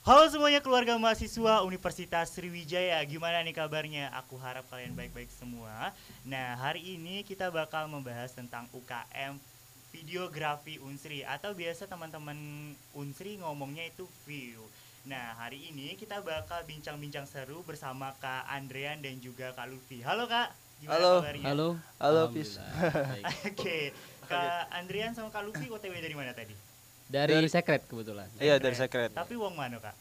Halo semuanya keluarga mahasiswa Universitas Sriwijaya, gimana nih kabarnya? Aku harap kalian baik-baik semua. Nah, hari ini kita bakal membahas tentang UKM Videografi Unsri atau biasa teman-teman Unsri ngomongnya itu view. Nah, hari ini kita bakal bincang-bincang seru bersama Kak Andrean dan juga Kak Luffy. Halo Kak, gimana Halo, kabarnya? Halo, halo Pis. alhamdulillah baik. Oke, Oke. Kak Andrean sama Kak Luffy OTW dari mana tadi? Dari Dari Secret kebetulan. Iya, dari Secret. Secret. Tapi wong mana Kak?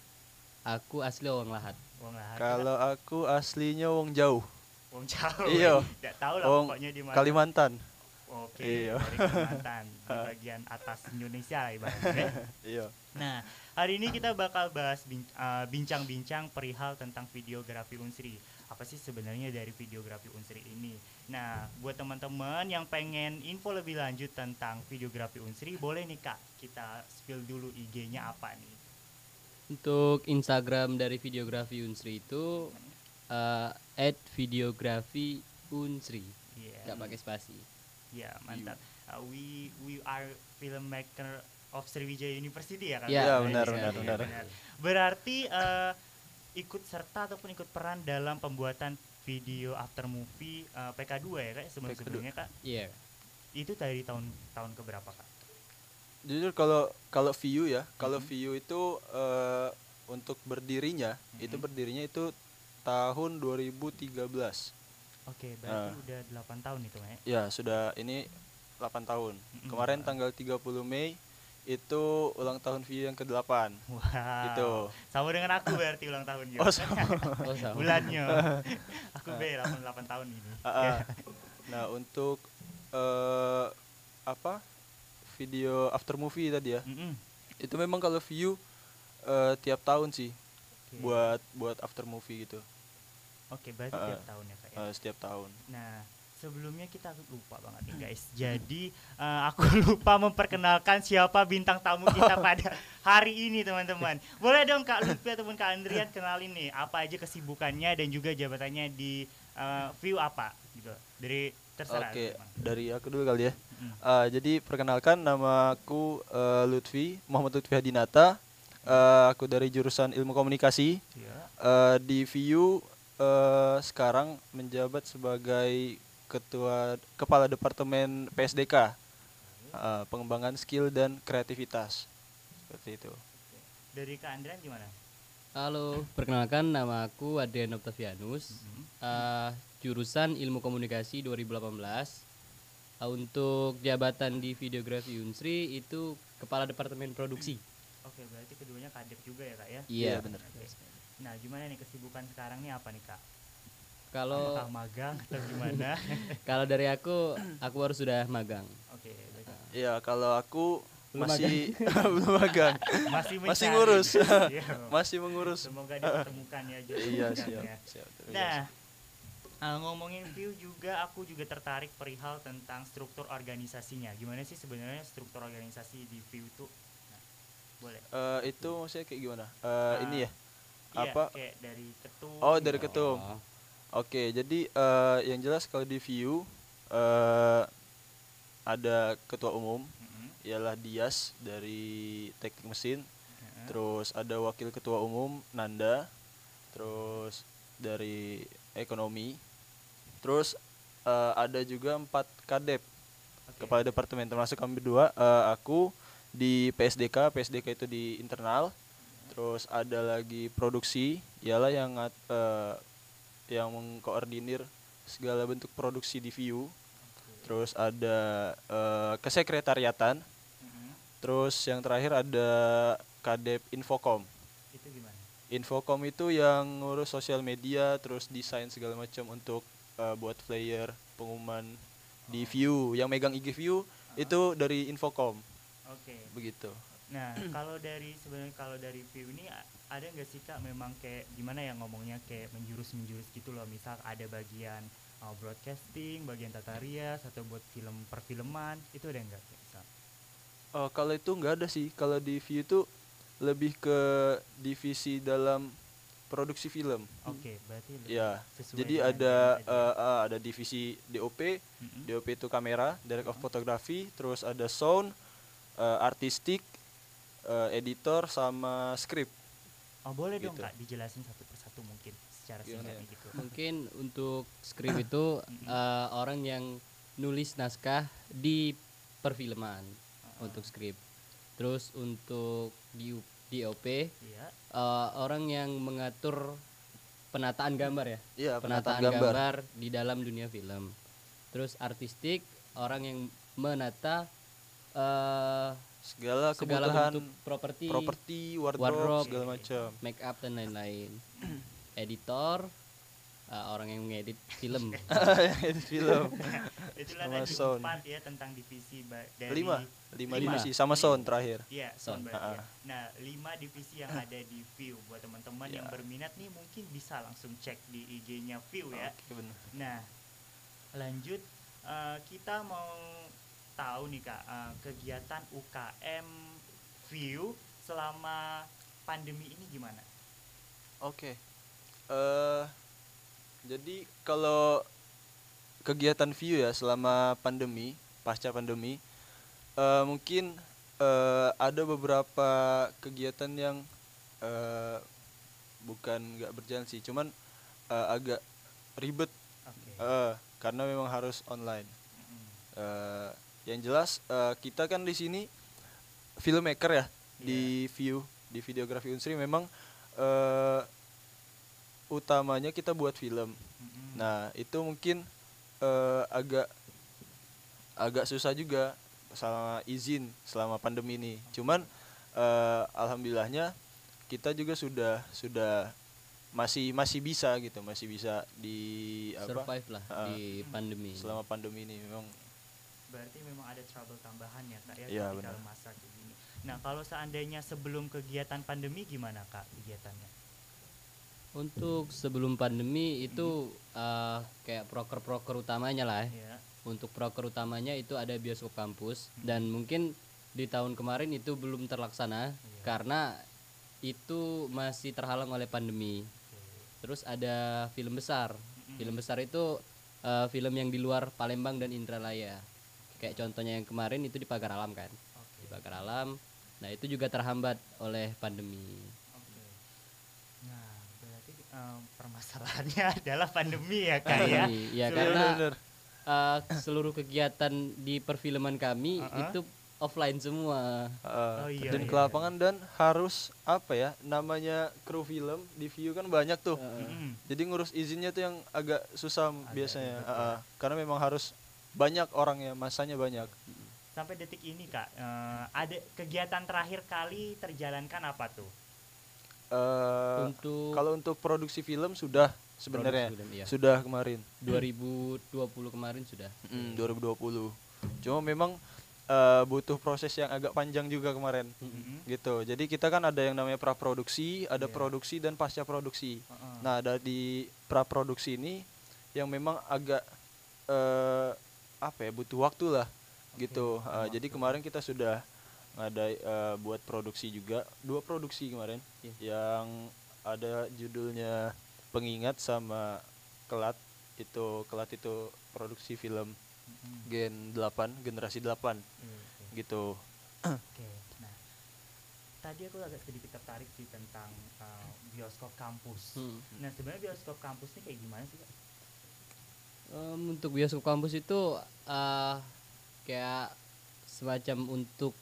Aku asli Wong Lahat. Wong lah, kita Kalau aku aslinya wong jauh. Wong jauh. Iya, Tidak tahu lah wong pokoknya di mana. Kalimantan. Oke, Iya. dari Kalimantan, di bagian atas Indonesia lah ibaratnya. Iya. Nah, hari ini kita bakal bahas bincang-bincang perihal tentang videografi Unsri. Apa sih sebenarnya dari videografi Unsri ini? Nah, buat teman-teman yang pengen info lebih lanjut tentang videografi Unsri, boleh nih Kak, kita spill dulu IG-nya apa nih? Untuk Instagram dari Videografi Unsri itu @videografi Unsri. Iya. Gak pakai spasi. Ya, mantap. We are filmmaker of Sriwijaya University ya kan? Ya, Iya, Berarti benar, ya, benar, iya, benar. Berarti ikut serta ataupun ikut peran dalam pembuatan video after movie PK2 ya Kak, sebelum-sebelumnya Kak. Iya. Itu dari tahun keberapa Kak? Jujur kalau kalau view ya, kalau Mhm. view itu untuk berdirinya, itu Mhm. berdirinya itu tahun 2013. Oke, berarti udah 8 tahun itu ya. Ya, sudah ini 8 tahun. Mhm. Kemarin tanggal 30 Mei itu ulang tahun view yang ke-8. Wow. Gitu. Sama dengan aku berarti ulang tahun juga. Oh, sama. Oh, sama. Bulannya. Aku 8 tahun ini. Nah, untuk apa? Video after movie tadi ya. Mhm. Itu memang kalau view tiap tahun sih Oke. buat after movie gitu. Oke, berarti tiap tahun ya Kak ya. Setiap tahun. Nah, sebelumnya kita lupa banget nih guys. Jadi aku lupa memperkenalkan siapa bintang tamu kita pada hari ini teman-teman. Boleh dong Kak Lutfi ataupun Kak Andrian kenalin nih apa aja kesibukannya dan juga jabatannya di view apa gitu. Dari terserah. Oke, teman. dari aku dulu kali ya. Mm. Jadi perkenalkan, nama aku Lutfi, Muhammad Lutfi Hadinata. Aku dari jurusan Ilmu Komunikasi. Ya. Di VU sekarang menjabat sebagai kepala departemen PSDK, pengembangan skill dan kreativitas. Seperti itu. Dari Kak Andrian gimana? Halo, perkenalkan nama aku Adrian Octavianus. Mhm. Jurusan Ilmu Komunikasi 2018. Untuk jabatan di Videografi Unsri itu Kepala Departemen Produksi. Oke, berarti keduanya kadep juga ya Kak ya? Iya, benar. Oke. Nah, gimana nih kesibukan sekarang nih apa nih Kak? Kalau Apakah magang atau gimana? kalau dari aku harus sudah magang. Oke, berarti Iya, kalau aku Belum masih belum magang. masih Masih mencari. ngurus. Iya. Masih mengurus. Semoga ditemukan ya jodoh Iya, bukannya. siap. Nah, ngomongin view juga aku juga tertarik perihal tentang struktur organisasinya. Gimana sih sebenarnya struktur organisasi di view itu? Nah, boleh. Itu maksudnya kayak gimana? Ini ya. Iya, Apa? kayak dari ketum. Oh, dari gitu. ketum. Oh, Oke, jadi yang jelas kalau di VU ada ketua umum, Mhm, ialah Dias dari teknik mesin. heeh. Terus ada wakil ketua umum Nanda. Terus dari ekonomi. Terus ada juga 4 kadep Oke. kepala departemen, termasuk kami berdua. Aku di PSDK. PSDK itu di internal. Terus ada lagi produksi, ialah yang mengkoordinir segala bentuk produksi di VU. Terus ada kesekretariatan. Mhm. Terus yang terakhir ada kadep Infocom. Itu gimana? Infocom itu yang ngurus sosial media, terus desain segala macam untuk buat flyer, pengumuman di VU. Yang megang IG VU itu dari Infocom. Oke. Begitu. Nah, kalau dari view ini ada nggak sih Kak memang kayak gimana ya ngomongnya kayak menjurus gitu loh. Misal ada bagian broadcasting, bagian tata rias atau buat film perfilman, itu ada nggak misal? Kalau itu nggak ada sih. Kalau di VU itu lebih ke divisi dalam produksi film. Oke, berarti lebih Ya, sesuai jadi dengan ada yang aja. ada divisi DOP. Mhm. DOP itu kamera, direct of photography. Terus ada sound, artistik, editor sama script. Oh boleh dong Gitu. Kak, dijelasin satu persatu mungkin secara Gimana singkatnya ya? gitu. Mungkin untuk skrip itu orang yang nulis naskah di perfilman untuk skrip. Terus untuk DOP Iya. orang yang mengatur penataan gambar ya. Iya, Penataan gambar di dalam dunia film. Terus artistik orang yang menata Segala segala kebutuhan bentuk properti, wardrobe, wardrobe, segala macam. make up dan lain-lain. Editor orang yang mengedit film. Itu film. Itulah Sama tadi sound. 4 ya tentang divisi dari 5 Lima. divisi sama sound terakhir. Iya, sound Sound. berarti ya. Nah, 5 divisi yang ada di View. Buat teman-teman yang Ya. berminat nih mungkin bisa langsung cek di IG-nya View ya. Oke, benar. Nah, lanjut kita mau tahu nih Kak, kegiatan UKM View selama pandemi ini gimana? Oke. Jadi kalau kegiatan view ya selama pandemi, pasca pandemi, mungkin ada beberapa kegiatan yang eh, bukan nggak berjalan sih, cuman agak ribet Oke. karena memang harus online. Mm-mm. Yang jelas kita kan di sini filmmaker ya di view di videografi Unsri memang utamanya kita buat film. Mm-mm. Nah itu mungkin agak susah juga selama izin selama pandemi ini. Cuman alhamdulillahnya kita juga sudah masih bisa gitu, masih bisa di Survive lah di pandemi. selama pandemi ini memang. Berarti memang ada trouble tambahan ya Kak ya Iya, ketika benar. masa kayak gini. Nah, kalau seandainya sebelum kegiatan pandemi gimana Kak kegiatannya? Untuk sebelum pandemi itu kayak proker-proker utamanya lah. Ya. Untuk proker utamanya itu ada bioskop kampus dan mungkin di tahun kemarin itu belum terlaksana karena itu masih terhalang oleh pandemi. Terus ada film besar. Film besar itu film yang di luar Palembang dan Indralaya. Kayak contohnya yang kemarin itu di Pagar Alam kan. Di Pagar Alam. Nah, itu juga terhambat oleh pandemi. Oke. Nah, berarti permasalahannya adalah pandemi ya Kak ya. Ya Iya, karena benar. seluruh kegiatan di perfilman kami itu offline semua. Oh, iya, Terjun iya, ke lapangan dan harus apa ya namanya kru film di view kan banyak tuh. Mm-mm. Jadi ngurus izinnya tuh yang agak susah biasanya. ribet ya. Karena memang harus banyak orangnya, masanya banyak. Sampai detik ini Kak, ada kegiatan terakhir kali terjalankan apa tuh? Untuk Kalau untuk produksi film sudah sebenarnya Produksi film, iya. sudah kemarin 2020 kemarin sudah. 2020. Cuma memang butuh proses yang agak panjang juga kemarin. Gitu. Jadi kita kan ada yang namanya praproduksi, ada produksi dan pasca produksi. Nah, ada di praproduksi ini yang memang agak apa ya butuh waktu lah gitu. Jadi kemarin kita sudah ada buat produksi juga 2 produksi kemarin yang ada judulnya Pengingat sama Kelat itu produksi film Gen 8 generasi 8 gitu. Oke. Nah, tadi aku agak sedikit tertarik sih tentang bioskop kampus. Nah, sebenarnya bioskop kampus ini kayak gimana sih Kak? Untuk bioskop kampus itu kayak semacam untuk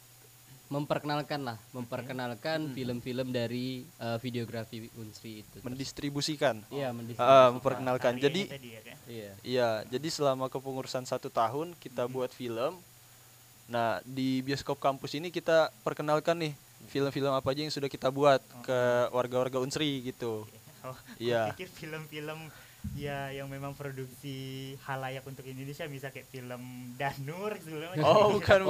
memperkenalkan film-film dari videografi Unsri itu. Mendistribusikan. Iya, Memperkenalkan. Karyanya Jadi tadi ya, Kak? Iya. iya, jadi selama kepengurusan 1 tahun kita buat film. Nah, di bioskop kampus ini kita perkenalkan nih film-film apa aja yang sudah kita buat ke warga-warga Unsri gitu. Oh, Iya. aku pikir film-film ya yang memang produksi halayak untuk Indonesia, bisa kayak film Danur sebelumnya. Oh, bukan.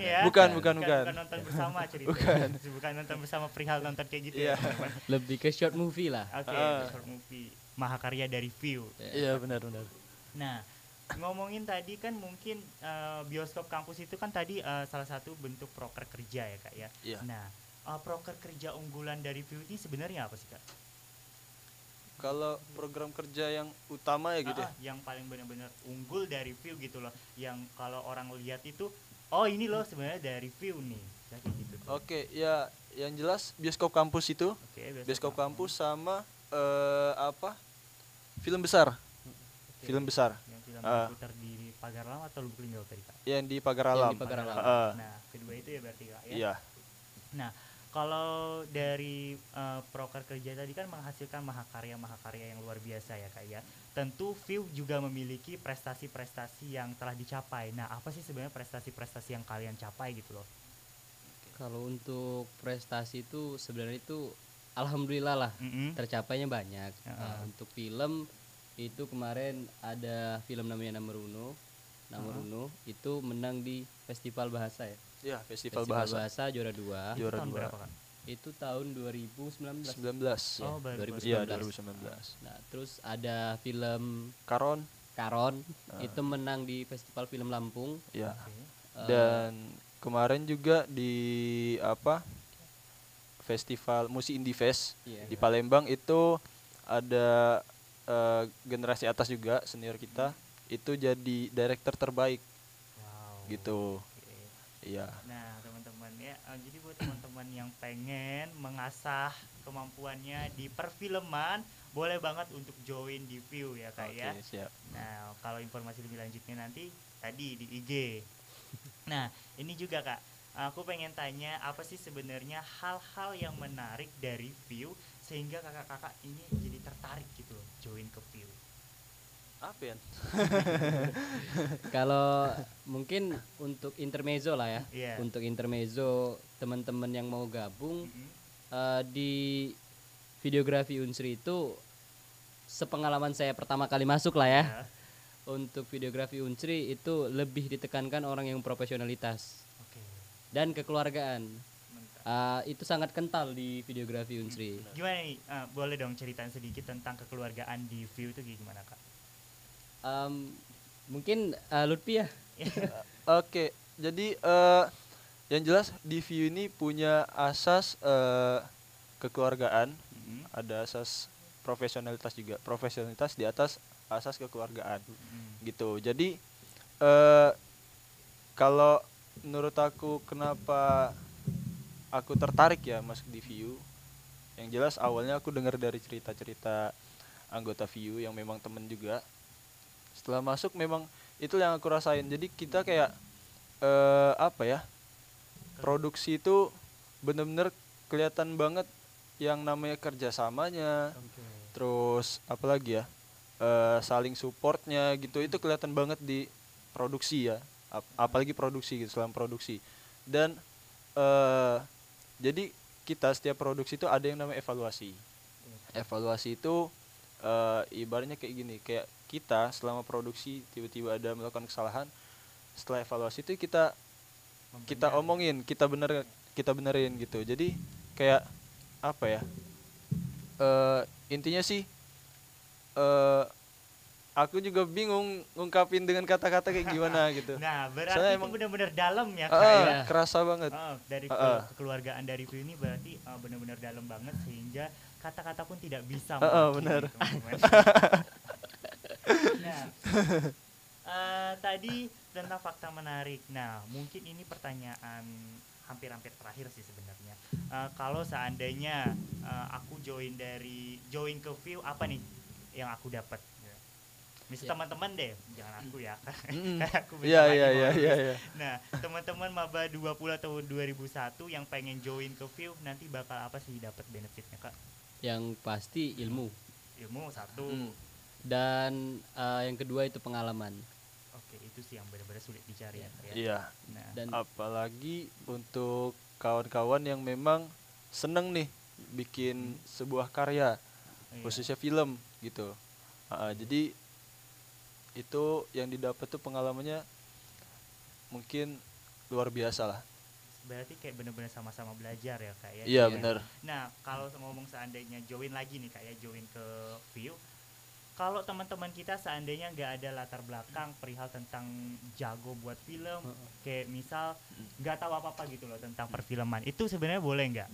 Ya. Bukan. Bukan nonton bersama ceritanya. Bukan nonton bersama perihal nonton kayak gitu Iya. ya, teman-teman. Lebih ke short movie lah. Oke, short movie mahakarya dari View. Iya, benar. Nah, ngomongin tadi kan mungkin bioskop kampus itu kan tadi salah satu bentuk proker kerja ya Kak ya. Iya. Nah, proker kerja unggulan dari View ini sebenarnya apa sih Kak? Kalau program kerja yang utama ya gitu ya. Yang paling benar-benar unggul dari View gitu loh, yang kalau orang lihat itu oh ini loh sebenarnya dari View nih. Jadi gitu. Oke, ya yang jelas bioskop kampus itu, Oke, bioskop kampus sama apa? Film besar. Oke. Film besar. Yang film Ah. diputar di Pagar Lama atau Lubuk Linggau tadi Kak? Yang di Pagar Yang Alam. di Pagar Alam. Heeh. Nah, kedua itu ya berarti Kak ya. Iya. Nah, kalau dari proker kerja tadi kan menghasilkan mahakarya yang luar biasa ya Kak ya. Tentu View juga memiliki prestasi-prestasi yang telah dicapai. Nah, apa sih sebenarnya prestasi-prestasi yang kalian capai gitu loh? Kalau untuk prestasi itu sebenarnya itu alhamdulillah lah Mm-mm. tercapainya banyak. Heeh. Untuk film itu kemarin ada film namanya Namuruno itu menang di Festival Bahasa ya. Iya, Festival Bahasa juara 2. Itu Juara tahun 2. berapa Kak? Itu tahun 2019. 19. Oh, baru 2019. Iya, 2019. Nah, terus ada film Karon. Karon itu menang di Festival Film Lampung. Iya. Oke. Dan kemarin juga di apa? Festival Musik Indie Fest Iya. di Palembang itu ada generasi atas juga senior kita itu jadi director terbaik Wow. gitu. Oke. Iya. Nah, teman-teman ya, jadi buat teman-teman yang pengen mengasah kemampuannya di perfilman, boleh banget untuk join di View ya Kak ya. Oke, siap. Nah, kalau informasi lebih lanjutnya nanti tadi di IG. Nah, ini juga Kak, aku pengen tanya apa sih sebenarnya hal-hal yang menarik dari View sehingga kakak-kakak ini jadi tertarik gitu loh join ke View. Apa ya? Kalau mungkin untuk intermezzo lah ya. Iya. Untuk intermezzo teman-teman yang mau gabung Mm-mm. di videografi Unsri itu sepengalaman saya pertama kali masuk lah ya. Ya. Untuk videografi Unsri itu lebih ditekankan orang yang profesionalitas Oke. dan kekeluargaan. Mantap. Itu sangat kental di videografi Unsri. Gimana nih? Boleh dong ceritain sedikit tentang kekeluargaan di View itu gimana Kak? Mungkin Lutfi ya. Oke, jadi yang jelas di View ini punya asas kekeluargaan, Mm-mm. ada asas profesionalitas juga. Profesionalitas di atas asas kekeluargaan Mm. gitu. Jadi kalau menurut aku kenapa aku tertarik ya masuk di View, yang jelas awalnya aku dengar dari cerita-cerita anggota View yang memang temen juga. Setelah masuk memang itu yang aku rasain. Jadi kita kayak apa ya, produksi itu bener-bener kelihatan banget yang namanya kerjasamanya, Oke. terus apalagi ya, saling supportnya gitu, itu kelihatan banget di produksi ya. Apalagi produksi gitu, selama produksi. Dan jadi kita setiap produksi itu ada yang namanya evaluasi. Evaluasi itu ibaratnya kayak gini, kayak kita selama produksi tiba-tiba ada melakukan kesalahan, setelah evaluasi itu kita omongin, kita benerin gitu. Jadi kayak apa ya, intinya sih aku juga bingung ngungkapin dengan kata-kata kayak gimana gitu. Nah, berarti Soalnya itu emang benar-benar dalam ya Kak ya. Iya. kerasa banget. Dari kekeluargaan dari View ini berarti benar-benar dalam banget sehingga kata-kata pun tidak bisa benar. teman-teman. Nah, tadi tentang fakta menarik. Nah, mungkin ini pertanyaan hampir-hampir terakhir sih sebenarnya. Kalau seandainya aku join ke View, apa nih yang aku dapat? Misal Ya. teman-teman deh, jangan aku ya. Mm. Kayak aku Iya bentar iya lagi iya mau iya lulus. iya. Nah, teman-teman maba 20 tahun 2001 yang pengen join ke View nanti bakal apa sih dapat benefitnya Kak? Yang pasti ilmu Ilmu satu. dan yang kedua itu pengalaman. Oke, itu sih yang benar-benar sulit dicari ya. Kak, ya. Iya. Nah, Dan Apalagi untuk kawan-kawan yang memang seneng nih bikin sebuah karya, iya. khususnya film gitu. Jadi itu yang didapat tuh pengalamannya mungkin luar biasa lah. Berarti kayak benar-benar sama-sama belajar ya Kak ya. Iya Iya. benar. Nah, kalau ngomong seandainya join lagi nih Kak ya, join ke View. Kalau teman-teman kita seandainya nggak ada latar belakang perihal tentang jago buat film, kayak misal nggak tahu apa-apa gitu loh tentang perfilman, itu sebenarnya boleh nggak?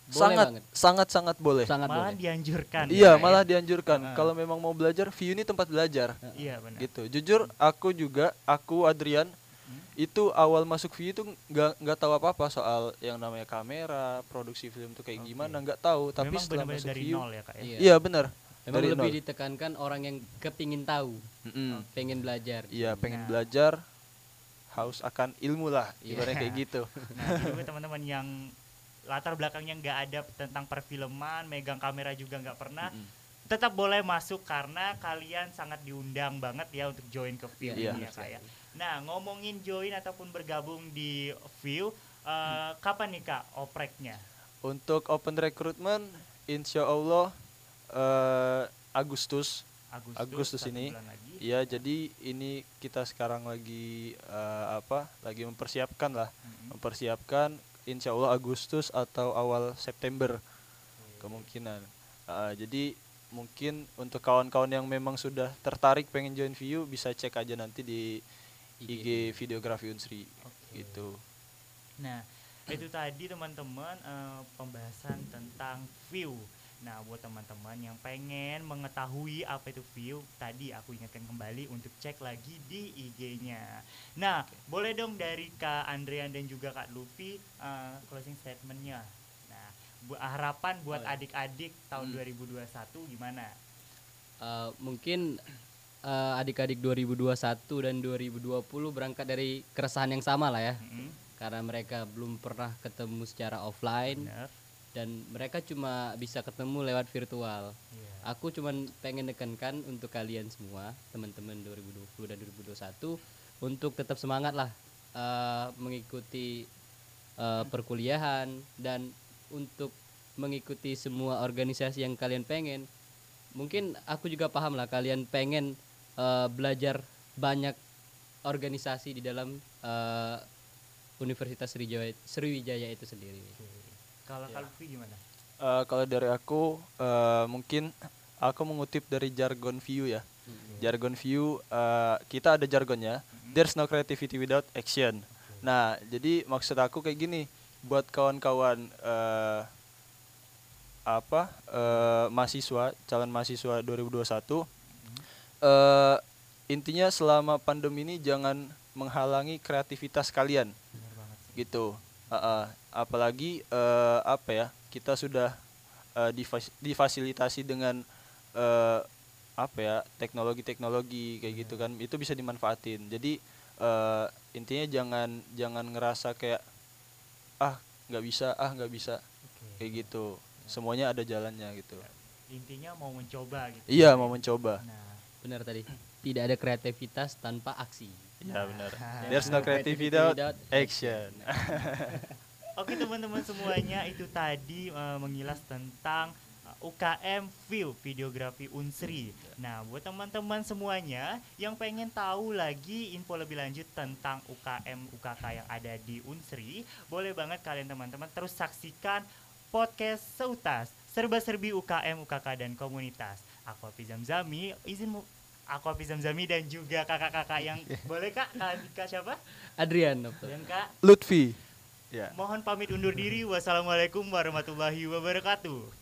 Boleh banget. Sangat boleh. Sangat Malah boleh. dianjurkan. Iya, ya, Kak, malah ya? dianjurkan. Heeh. Kalau memang mau belajar, View ini tempat belajar. Iya benar. Gitu. Jujur aku Adrian Itu awal masuk VIU itu nggak tahu apa-apa soal yang namanya kamera, produksi film tuh kayak gimana, nggak tahu. Tapi Memang setelah benar-benar masuk dari VIU, nol ya kak ya. Iya. iya benar. Memang Dari lebih nol. ditekankan orang yang kepingin tahu, Mm-mm. pengen belajar. Iya, pengen Nah. belajar, haus akan ilmu lah, Iya. ibaratnya kayak gitu. Nah, jadi buat teman-teman yang latar belakangnya nggak ada tentang perfilman, megang kamera juga nggak pernah, tetap boleh masuk karena kalian sangat diundang banget ya untuk join ke VIU Iya. ini ya kak ya. Nah, ngomongin join ataupun bergabung di VIU, kapan nih kak opreknya? Untuk open recruitment, insya Allah Agustus Agustus satu ini. bulan lagi. Ya, jadi ini kita sekarang lagi lagi mempersiapkan lah, mempersiapkan. Insya Allah Agustus atau awal September kemungkinan. Jadi mungkin untuk kawan-kawan yang memang sudah tertarik pengen join VIU bisa cek aja nanti di IG Videografi Unsri gitu. Nah, itu tadi teman-teman pembahasan tentang VIU. Nah, buat teman-teman yang pengen mengetahui apa itu VIU, tadi aku ingatkan kembali untuk cek lagi di IG-nya. Nah, boleh dong dari Kak Andrean dan juga Kak Luffy closing statement-nya. Nah, harapan buat adik-adik tahun 2021 gimana? Mungkin adik-adik 2021 dan 2020 berangkat dari keresahan yang sama lah ya, karena mereka belum pernah ketemu secara offline. Bener. Dan mereka cuma bisa ketemu lewat virtual. Iya. Aku cuman pengen nekankan untuk kalian semua, teman-teman 2020 dan 2021, untuk tetap semangat lah mengikuti perkuliahan, dan untuk mengikuti semua organisasi yang kalian pengen. Mungkin aku juga paham lah kalian pengen belajar banyak organisasi di dalam Universitas Sriwijaya itu sendiri. Kalau Kak Luffy gimana? Kalau dari aku mungkin aku mengutip dari jargon VIU ya. Jargon VIU kita ada jargonnya. There's no creativity without action. Nah, jadi maksud aku kayak gini, buat kawan-kawan mahasiswa, calon mahasiswa 2021, intinya selama pandemi ini jangan menghalangi kreativitas kalian. Bener banget. Gitu. Apalagi kita sudah difasilitasi dengan teknologi kayak gitu kan, itu bisa dimanfaatin. Jadi intinya jangan ngerasa kayak nggak bisa kayak gitu. Semuanya ada jalannya gitu. Intinya mau mencoba gitu. Iya, mau mencoba. Nah, Benar tadi, tidak ada kreativitas tanpa aksi. Iya, benar. There's no creativity without action. oke teman-teman semuanya, itu tadi mengilas tentang UKM VIU, Videografi Unsri. Nah, buat teman-teman semuanya yang pengen tahu lagi info lebih lanjut tentang UKM UKK yang ada di Unsri, boleh banget kalian teman-teman terus saksikan podcast Seutas, serba-serbi UKM, UKK dan komunitas. Aku Hafiz Zamzami, aku Hafiz Zamzami dan juga kakak-kakak yang boleh Kak siapa? Adrian, Dokter. Dan Kak Lutfi. Ya. mohon pamit undur diri. Wassalamualaikum warahmatullahi wabarakatuh.